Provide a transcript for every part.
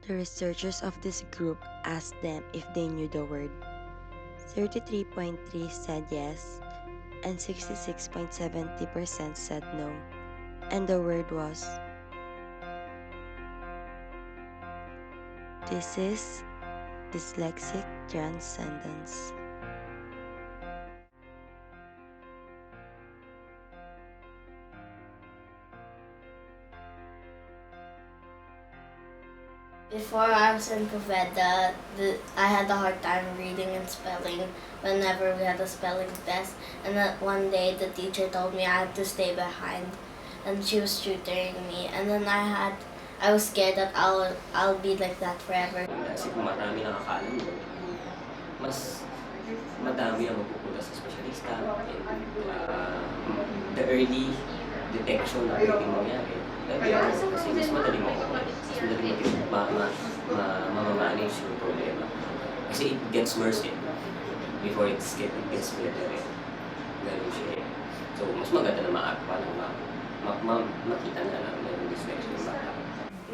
The researchers of this group asked them if they knew the word. 33.3 said yes, and 66.70% said no. And the word was, this is Dyslexic Trancendance. Before I was in Poveda, I had a hard time reading and spelling whenever we had a spelling test. And then one day the teacher told me I had to stay behind, and she was tutoring me. And then I was scared that I'll be like that forever. Kasi kung marami nakakaalam mo, mas madami ang mapupunta sa specialista. The early detection na pwedeng mangyari, kasi mas madali makukuha. Mas madali ma-manage yung problema. Kasi it gets worse before it gets better Ganun siya So, mas maganda na maakpa na makita na mayroong dyslexia yung bata.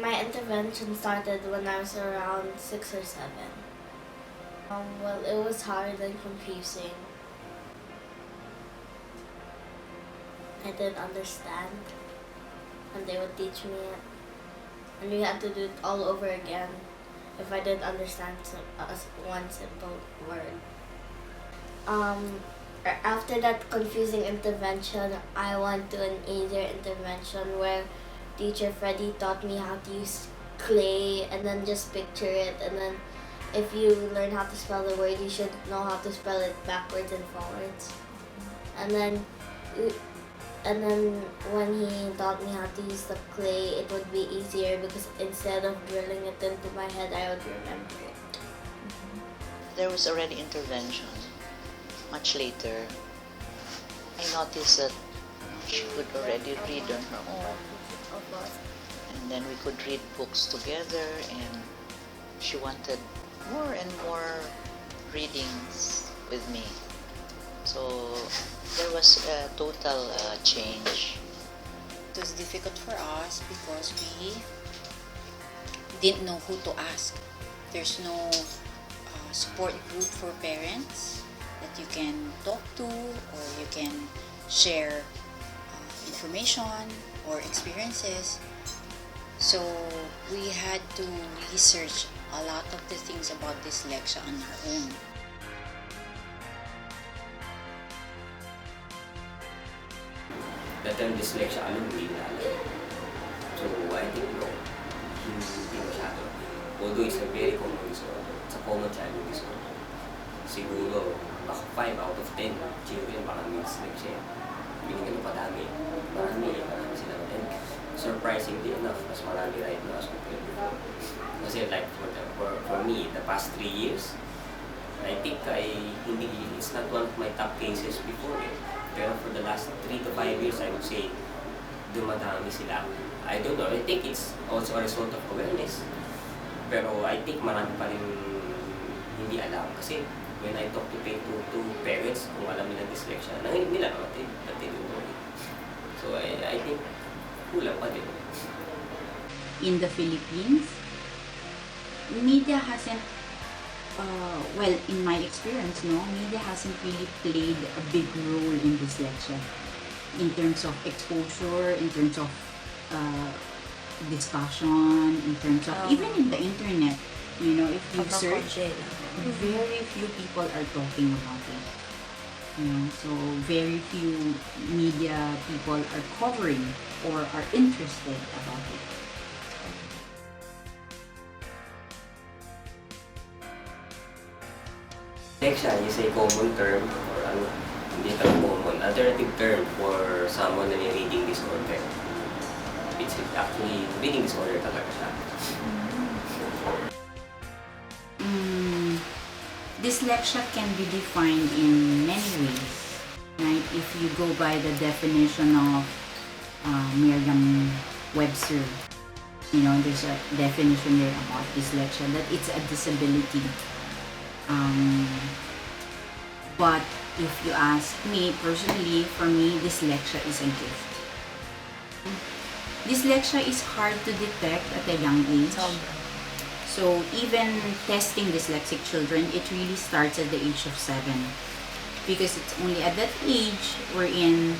My intervention started when I was around 6 or 7. Well, it was hard and confusing. I didn't understand, and they would teach me it, and we had to do it all over again if I didn't understand one simple word. After that confusing intervention, I went to an easier intervention where Teacher Freddie taught me how to use clay and then just picture it, and then if you learn how to spell the word, you should know how to spell it backwards and forwards. And then when he taught me how to use the clay, it would be easier because instead of drilling it into my head, I would remember it. There was already intervention. Much later, I noticed that she could already read on her own. And then we could read books together, and she wanted more and more readings with me. So there was a total change. It was difficult for us because we didn't know who to ask. There's no support group for parents that you can talk to, or you can share information or experiences. So we had to research a lot of the things about dyslexia on our own. The term dyslexia, hindi na alam. So, I think, hindi masyado. Although it's a very common disorder, it's a common childhood disorder. Siguro, 5 out of 10 children baka may dyslexia. Binigyan mo padami. Marami sila. And surprisingly enough, mas marami right now as compared before. Kasi like for me, the past 3 years, I think it's not one of my top cases before Pero for the last 3 to 5 years, I would say, dumadami sila. I don't know, I think it's also a result of awareness. Pero I think marami pa rin hindi alam. Kasi when I talk to parents, kung alam nila dyslexia, nanginig nila, but they don't know it. So I think, kulang pa din. In the Philippines, media hasn't well, in my experience, media hasn't really played a big role in dyslexia in terms of exposure, in terms of discussion, in terms of even in the internet. If you search, very few people are talking about it. So very few media people are covering or are interested about it. Dyslexia is a common term, or hindi common, alternative term for someone na may reading disorder. It's actually, reading disorder talaga siya. Dyslexia can be defined in many ways. Right? If you go by the definition of Merriam-Webster, there's a definition there about dyslexia that it's a disability. But if you ask me personally, for me, dyslexia is a gift. Dyslexia is hard to detect at a young age. So even testing dyslexic children, it really starts at the age of 7, because it's only at that age wherein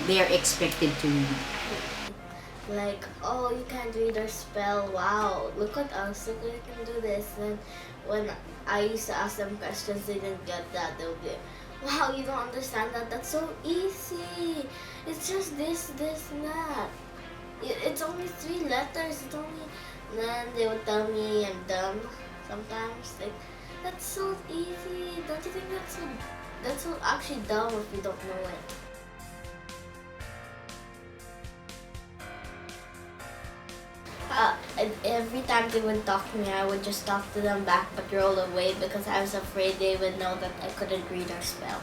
they are expected to read. Like, oh, you can't read or spell. Wow, look at us. Look, we can do this. And when I used to ask them questions, they didn't get that. They'll be, wow, you don't understand that. That's so easy. It's just this, this, and that. It's only 3 letters. It's only. And then they would tell me I'm dumb sometimes. Like, that's so easy. Don't you think that's so actually dumb if you don't know it? And every time they would talk to me, I would just talk to them back but roll away because I was afraid they would know that I couldn't read or spell.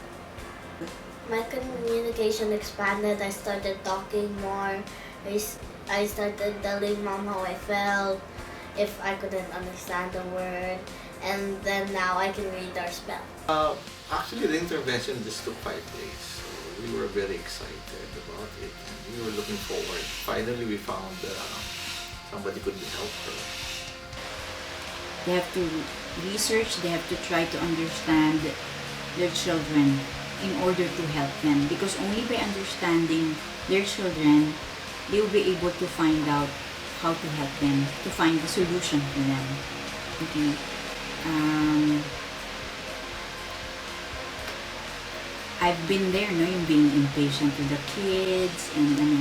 My communication expanded. I started talking more. I started telling mom how I felt if I couldn't understand the word. And then now I can read or spell. Actually, the intervention just took 5 days. So we were very excited about it. And we were looking forward. Finally, we found somebody could help her. They have to research, they have to try to understand their children in order to help them, because only by understanding their children, they will be able to find out how to help them, to find the solution for them. Okay. I've been there, no, yung being impatient with the kids, and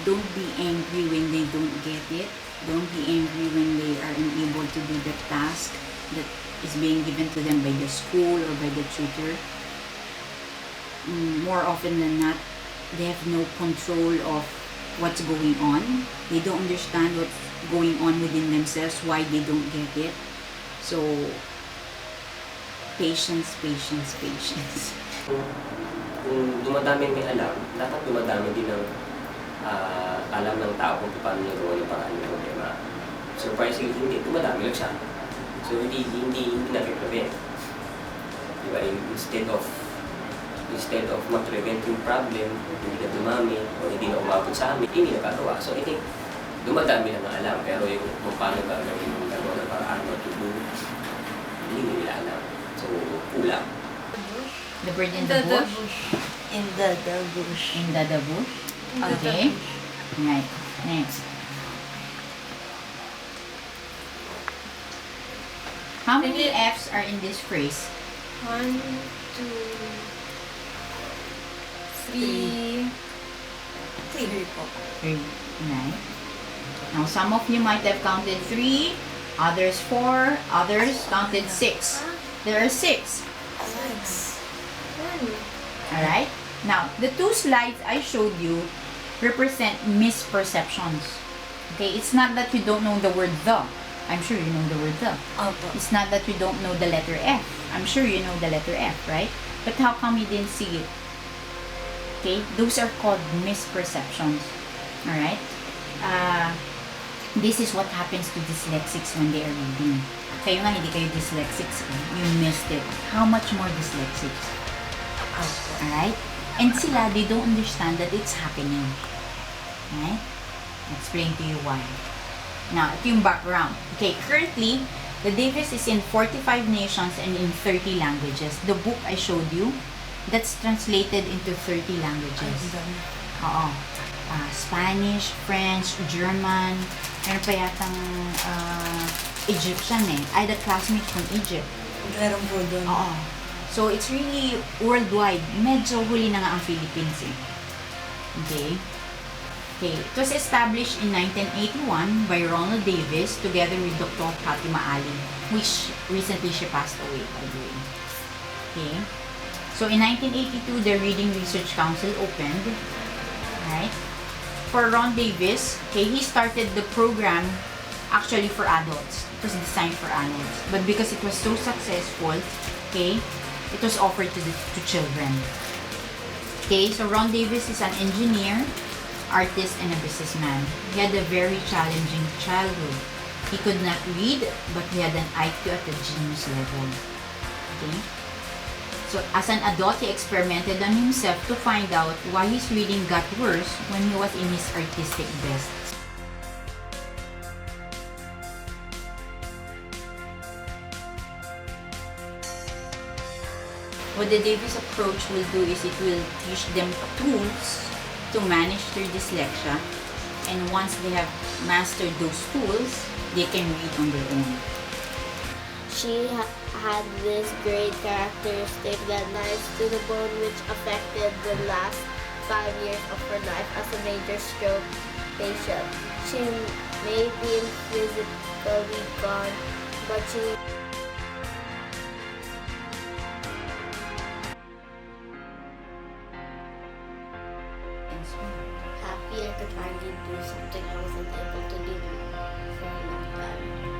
don't be angry when they don't get it. Don't be angry when they are unable to do the task that is being given to them by the school or by the tutor. More often than not, they have no control of what's going on. They don't understand what's going on within themselves, why they don't get it. So, patience, patience, patience. Kung dumadami may alam, dapat dumadami din ng alam ng tao kung paano niya gawa yung paraan ng problema. Surprisingly, hindi. Dumadami lang siya. So, hindi na-prevent. Diba? Instead of mag-prevent yung problem, hindi na dumami o hindi na umabot sa amin, hindi nakagawa. So, I think, dumadami lang ang alam. Pero yung kung paano gagawin yung gagawa ng paraan o to do, hindi nila alam. So, kulang. The bird in the bush? In the bush. In the bush? Okay. Right. Next. How many F's are in this phrase? 1, 2, 3. 3 po. 3. Right. Now, some of you might have counted 3, others 4, others counted 6. There are 6. 6. Alright? Now, the 2 slides I showed you represent misperceptions. Okay? It's not that you don't know the word the. I'm sure you know the word the. Opo. It's not that you don't know the letter F. I'm sure you know the letter F, right? But how come you didn't see it? Okay? Those are called misperceptions. Alright? This is what happens to dyslexics when they are reading. Kayo nga, hindi kayo dyslexics. You missed it. How much more dyslexics? Alright? And sila, they don't understand that it's happening. Right? I'll explain to you why. Now, ito yung background. Okay, currently, the Davis is in 45 nations and in 30 languages. The book I showed you, that's translated into 30 languages. Oo. Spanish, French, German, meron pa yatang Egyptian eh. I had a classmate from Egypt. Meron po doon. Oo. So, it's really worldwide. Medyo huli na nga ang Philippines eh. Okay? Okay. It was established in 1981 by Ronald Davis together with Dr. Fatima Ali, which recently she passed away, by the way. Okay? So, in 1982, the Reading Research Council opened. Right? For Ron Davis, okay, he started the program actually for adults. It was designed for adults. But because it was so successful, okay, it was offered to children. Okay, so Ron Davis is an engineer, artist, and a businessman. He had a very challenging childhood. He could not read, but he had an IQ at the genius level. Okay? So, as an adult, he experimented on himself to find out why his reading got worse when he was in his artistic best. What the Davis approach will do is it will teach them tools to manage their dyslexia, and once they have mastered those tools, they can read on their own. She had this great characteristic that knives to the bone, which affected the last 5 years of her life as a major stroke patient. She may be physically gone, but she happy I could finally do something I wasn't able to do for a long time.